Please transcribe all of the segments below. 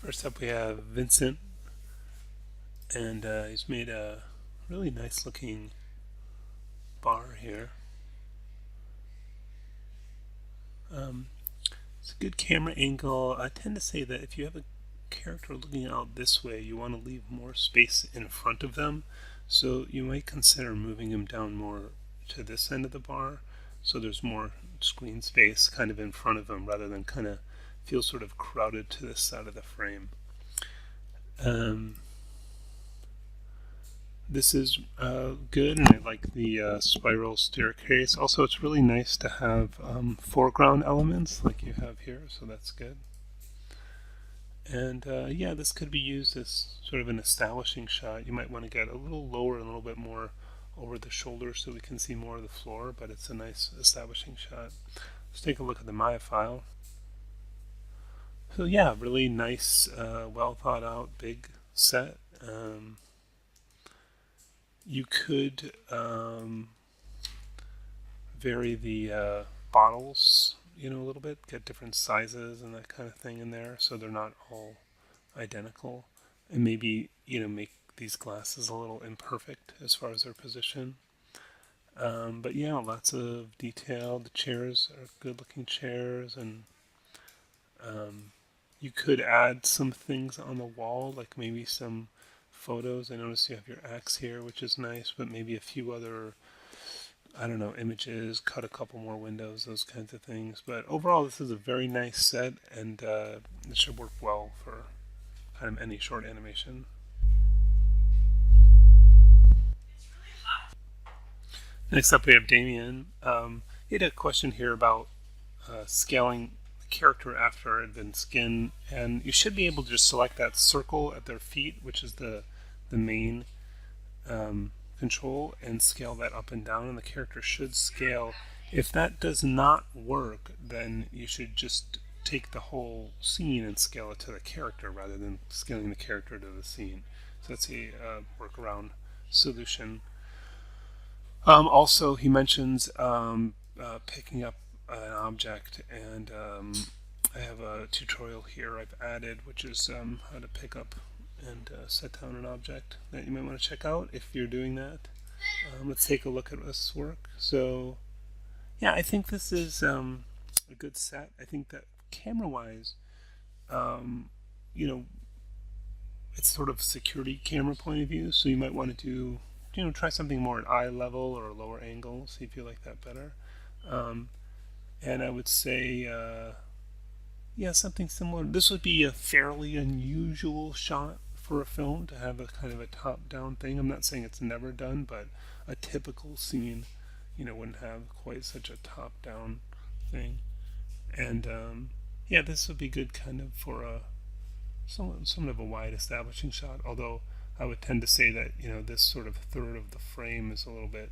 First up, we have Vincent, and he's made a really nice looking bar here. Um, it's a good camera angle. I tend to say that if you have a character looking out this way, you want to leave more space in front of them. So you might consider moving him down more to this end of the bar so there's more screen space kind of in front of him rather than kind of feel sort of crowded to this side of the frame. Um, This is good, and I like the spiral staircase. Also, it's really nice to have foreground elements like you have here, so that's good. And yeah, this could be used as sort of an establishing shot. You might want to get a little lower and a little bit more over the shoulder so we can see more of the floor, but it's a nice establishing shot. Let's take a look at the Maya file. So yeah, really nice, well thought out, big set. You could vary the bottles, a little bit, get different sizes and that kind of thing in there, so they're not all identical, and maybe make these glasses a little imperfect as far as their position. But yeah, lots of detail. The chairs are good-looking chairs, and you could add some things on the wall, like maybe some photos. I notice you have your axe here, which is nice, but maybe a few other, I don't know, images, cut a couple more windows, those kinds of things. But overall, this is a very nice set, and it should work well for kind of any short animation. Next up, we have Damien. He had a question here about scaling the character after it had been skinned, and you should be able to just select that circle at their feet, which is the main control, and scale that up and down, and the character should scale. If that does not work, then you should just take the whole scene and scale it to the character rather than scaling the character to the scene. So that's a workaround solution. Also, he mentions picking up an object, and I have a tutorial here I've added, which is how to pick up and set down an object that you might want to check out if you're doing that. Let's take a look at this work. So, yeah, I think this is a good set. I think that camera-wise, um, you know, it's sort of security camera point of view, so you might want to do, try something more at eye level or a lower angle, see if you like that better. Um, and I would say, yeah, something similar. This would be a fairly unusual shot for a film to have a kind of a top-down thing. I'm not saying it's never done, but a typical scene, wouldn't have quite such a top-down thing. And yeah, this would be good kind of for a somewhat of a wide establishing shot. Although I would tend to say that this sort of third of the frame is a little bit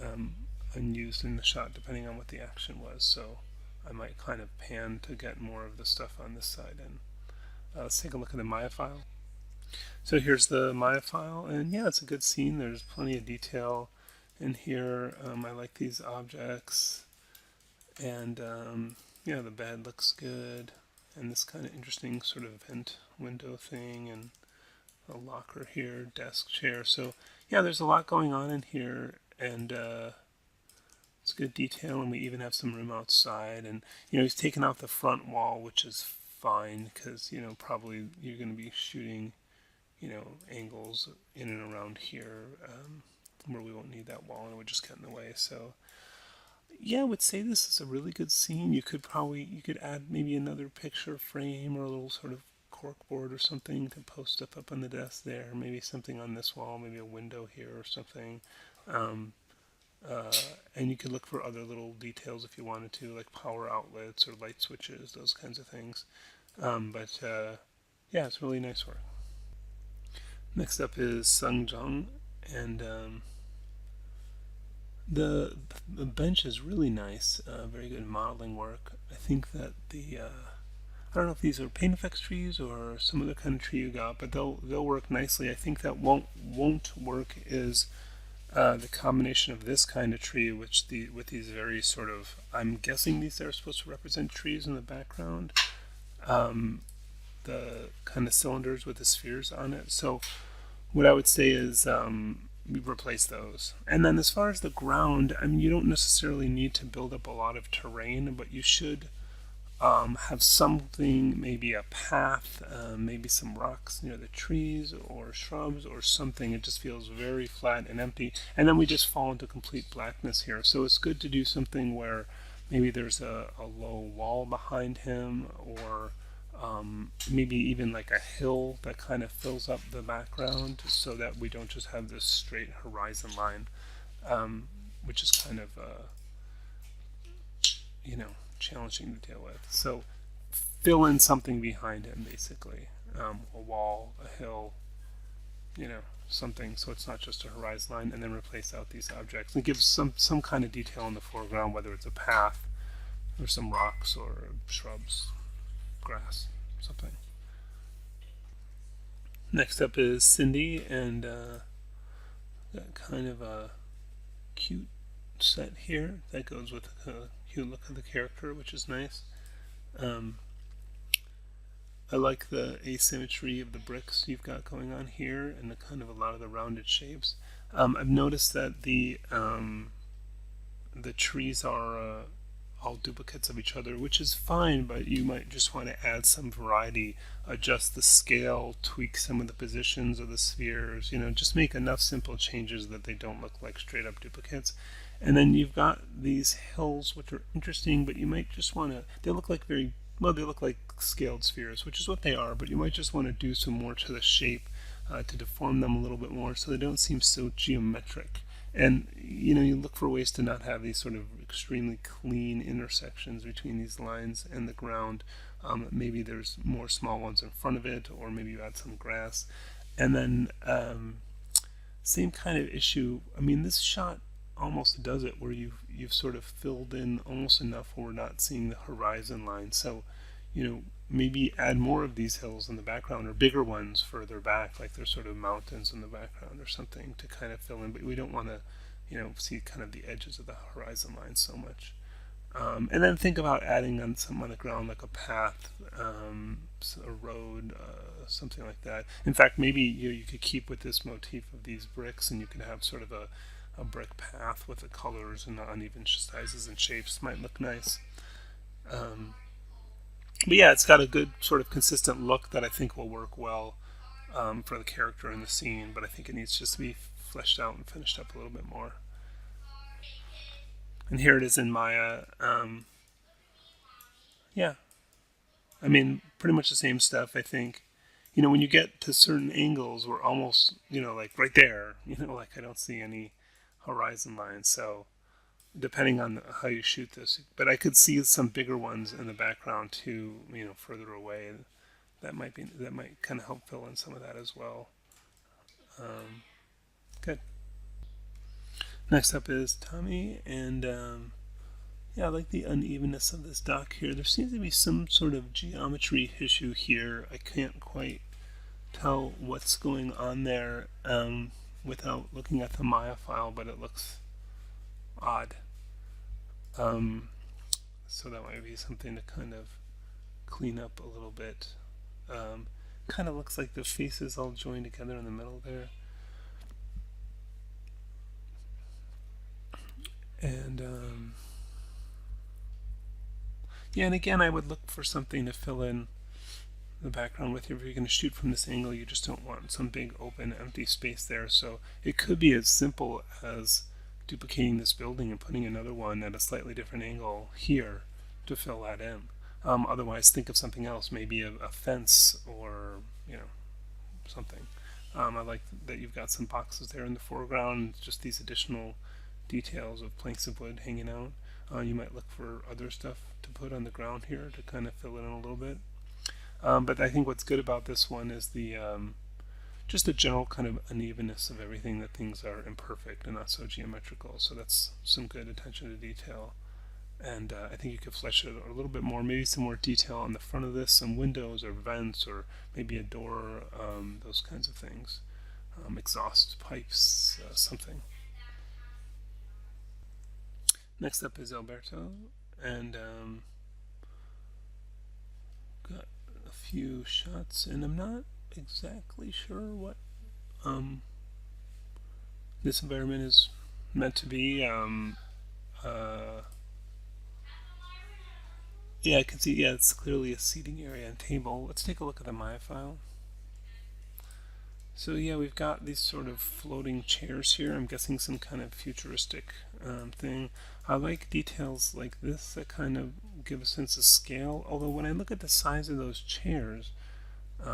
um, unused in the shot, depending on what the action was. So I might kind of pan to get more of the stuff on this side. And let's take a look at the Maya file. So here's the Maya file, and yeah, it's a good scene. There's plenty of detail in here. I like these objects, and yeah, the bed looks good, and this kind of interesting sort of vent window thing, and a locker here, desk, chair. So yeah, there's a lot going on in here, and it's good detail, and we even have some room outside. And he's taken out the front wall, which is fine because probably you're going to be shooting angles in and around here where we won't need that wall and it would just get in the way. So yeah, I would say this is a really good scene. You could add maybe another picture frame or a little sort of cork board or something to post stuff up on the desk there. Maybe something on this wall, maybe a window here or something. Um, and you could look for other little details if you wanted to, like power outlets or light switches, those kinds of things. But yeah, it's really nice work. Next up is Sung Jung, and the bench is really nice, very good modeling work. I think that I don't know if these are paint effects trees or some other kind of tree you got, but they'll work nicely. I think that won't work is the combination of this kind of tree, with these very sort of, I'm guessing these are supposed to represent trees in the background. the kind of cylinders with the spheres on it. So what I would say is we replace those. And then as far as the ground, I mean, you don't necessarily need to build up a lot of terrain, but you should have something, maybe a path, maybe some rocks near the trees or shrubs or something. It just feels very flat and empty. And then we just fall into complete blackness here. So it's good to do something where maybe there's a low wall behind him, or maybe even like a hill that kind of fills up the background, so that we don't just have this straight horizon line, which is kind of you know, challenging to deal with. So fill in something behind him, basically, a wall, a hill, something, so it's not just a horizon line, and then replace out these objects and give some kind of detail in the foreground, whether it's a path or some rocks or shrubs, grass, something. Next up is Cindy, and got kind of a cute set here that goes with the cute look of the character, which is nice. Um, I like the asymmetry of the bricks you've got going on here, and the kind of a lot of the rounded shapes. I've noticed that the trees are all duplicates of each other, which is fine, but you might just want to add some variety, adjust the scale, tweak some of the positions of the spheres, just make enough simple changes that they don't look like straight up duplicates. And then you've got these hills, which are interesting, but you might just want to, they look like they look like scaled spheres, which is what they are, but you might just want to do some more to the shape to deform them a little bit more so they don't seem so geometric. And you look for ways to not have these sort of extremely clean intersections between these lines and the ground. Maybe there's more small ones in front of it, or maybe you add some grass. And then same kind of issue. I mean, this shot almost does it where you've sort of filled in almost enough where we're not seeing the horizon line. So maybe add more of these hills in the background, or bigger ones further back, like there's sort of mountains in the background or something, to kind of fill in. But we don't want to see kind of the edges of the horizon line so much. And then think about adding on something on the ground, like a path, a road, something like that. In fact, maybe you could keep with this motif of these bricks, and you could have sort of a brick path with the colors and the uneven sizes and shapes. Might look nice. But yeah, it's got a good sort of consistent look that I think will work well for the character in the scene, but I think it needs just to be fleshed out and finished up a little bit more. And here it is in Maya. Yeah, I mean, pretty much the same stuff, I think. When you get to certain angles, we're almost, like right there, like I don't see any horizon lines. So depending on how you shoot this, but I could see some bigger ones in the background too, further away. That might kind of help fill in some of that as well. Good. Next up is Tommy, and yeah, I like the unevenness of this dock here. There seems to be some sort of geometry issue here. I can't quite tell what's going on there without looking at the Maya file, but it looks odd. So that might be something to kind of clean up a little bit. Kind of looks like the faces all joined together in the middle there. And yeah, and again, I would look for something to fill in the background with. If you're going to shoot from this angle, you just don't want some big open empty space there. So it could be as simple as duplicating this building and putting another one at a slightly different angle here to fill that in. Otherwise, think of something else, maybe a fence or something. I like that you've got some boxes there in the foreground, just these additional details of planks of wood hanging out. You might look for other stuff to put on the ground here to kind of fill it in a little bit. But I think what's good about this one is the just the general kind of unevenness of everything, that things are imperfect and not so geometrical. So that's some good attention to detail. And I think you could flesh it a little bit more, maybe some more detail on the front of this, some windows or vents, or maybe a door, those kinds of things. Exhaust pipes, something. Next up is Alberto, and got a few shots, and I'm not exactly sure what this environment is meant to be. Uh, yeah, I can see. Yeah, it's clearly a seating area and table. Let's take a look at the Maya file. So yeah, we've got these sort of floating chairs here. I'm guessing some kind of futuristic thing. I like details like this that kind of give a sense of scale. Although when I look at the size of those chairs,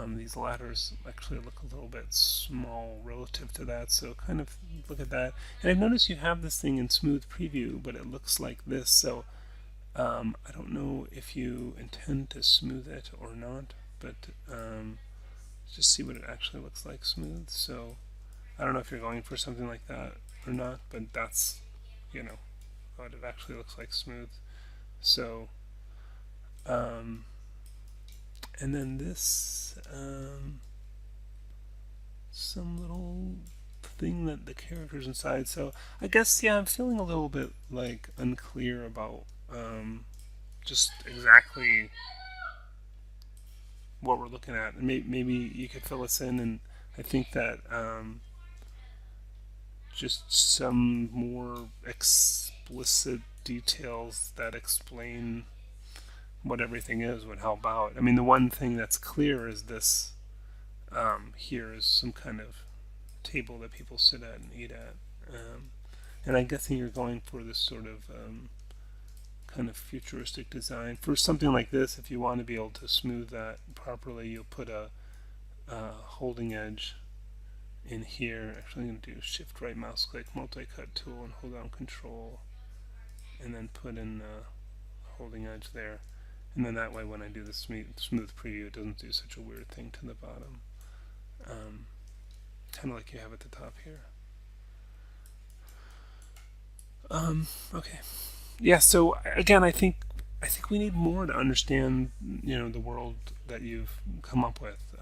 these ladders actually look a little bit small relative to that. So kind of look at that. And I've noticed you have this thing in smooth preview, but it looks like this. So I don't know if you intend to smooth it or not, but just see what it actually looks like smooth. So I don't know if you're going for something like that or not, but that's, you know, what it actually looks like smooth. So, um, and then this, some little thing that the characters inside. So I guess, yeah, I'm feeling a little bit like unclear about just exactly what we're looking at. And maybe you could fill us in. And I think that just some more explicit details that explain what everything is would help out. I mean, the one thing that's clear is this here is some kind of table that people sit at and eat at. And I'm guessing you're going for this sort of kind of futuristic design. For something like this, if you want to be able to smooth that properly, you'll put a holding edge in here. Actually, I'm going to do shift right mouse click, multi-cut tool, and hold down control, and then put in the holding edge there. And then that way when I do the smooth preview, it doesn't do such a weird thing to the bottom. Kind of like you have at the top here. Okay. Yeah, so again, I think we need more to understand, the world that you've come up with,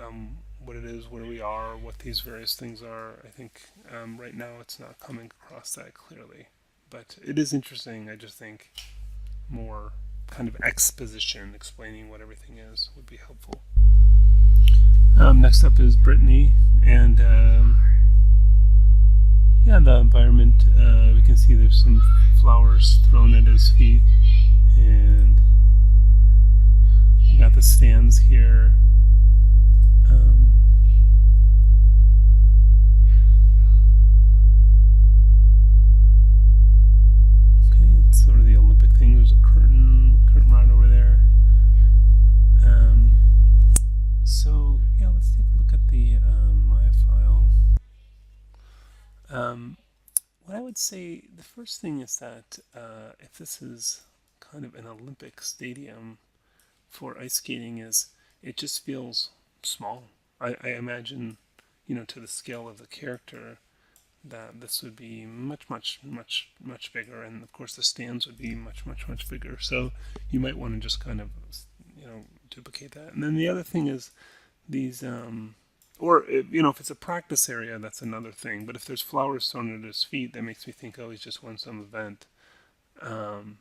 what it is, where we are, what these various things are. I think right now it's not coming across that clearly, but it is interesting. I just think more kind of exposition explaining what everything is would be helpful. Next up is Brittany, and yeah, the environment. We can see there's some flowers thrown at his feet, and you got the stands here. Okay, it's sort of the Olympic thing. There's a curtain rod over there. So yeah, let's take a look at the Maya file. What I would say, the first thing is that if this is kind of an Olympic stadium for ice skating, is it just feels small. I imagine, to the scale of the character, that this would be much, much, much, much bigger, and of course the stands would be much, much, much bigger. So you might want to just kind of, duplicate that. And then the other thing is these, or if it's a practice area, that's another thing. But if there's flowers thrown at his feet, that makes me think, oh, he's just won some event. And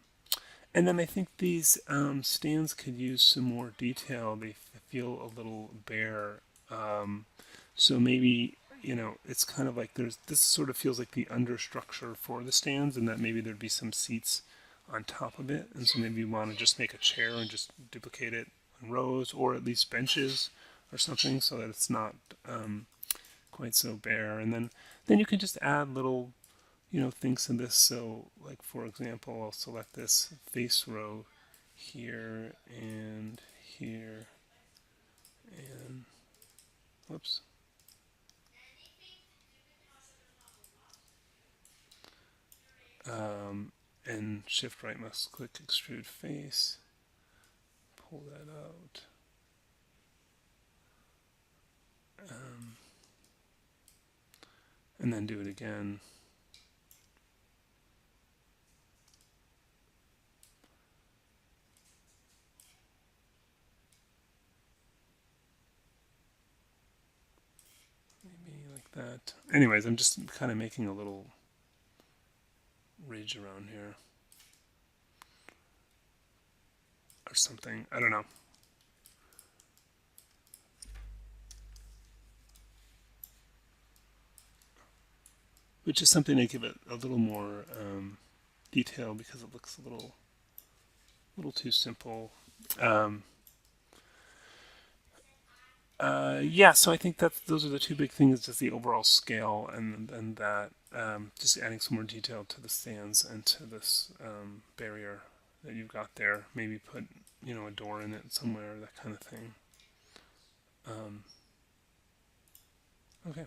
then I think these stands could use some more detail. They feel a little bare. So maybe, it's kind of like this sort of feels like the understructure for the stands, and that maybe there'd be some seats on top of it. And so maybe you want to just make a chair and just duplicate it in rows, or at least benches or something, so that it's not quite so bare. And then you can just add little things to this. So, like, for example, I'll select this face row here and here and whoops. And shift right mouse click extrude face, pull that out. And then do it again. Maybe like that. Anyways, I'm just kind of making a little ridge around here. Or something. I don't know. which is something to give it a little more detail because it looks a little too simple. Um, yeah, so I think those are the two big things: just the overall scale, and that just adding some more detail to the stands and to this barrier that you've got there. Maybe put a door in it somewhere, that kind of thing. Um, okay.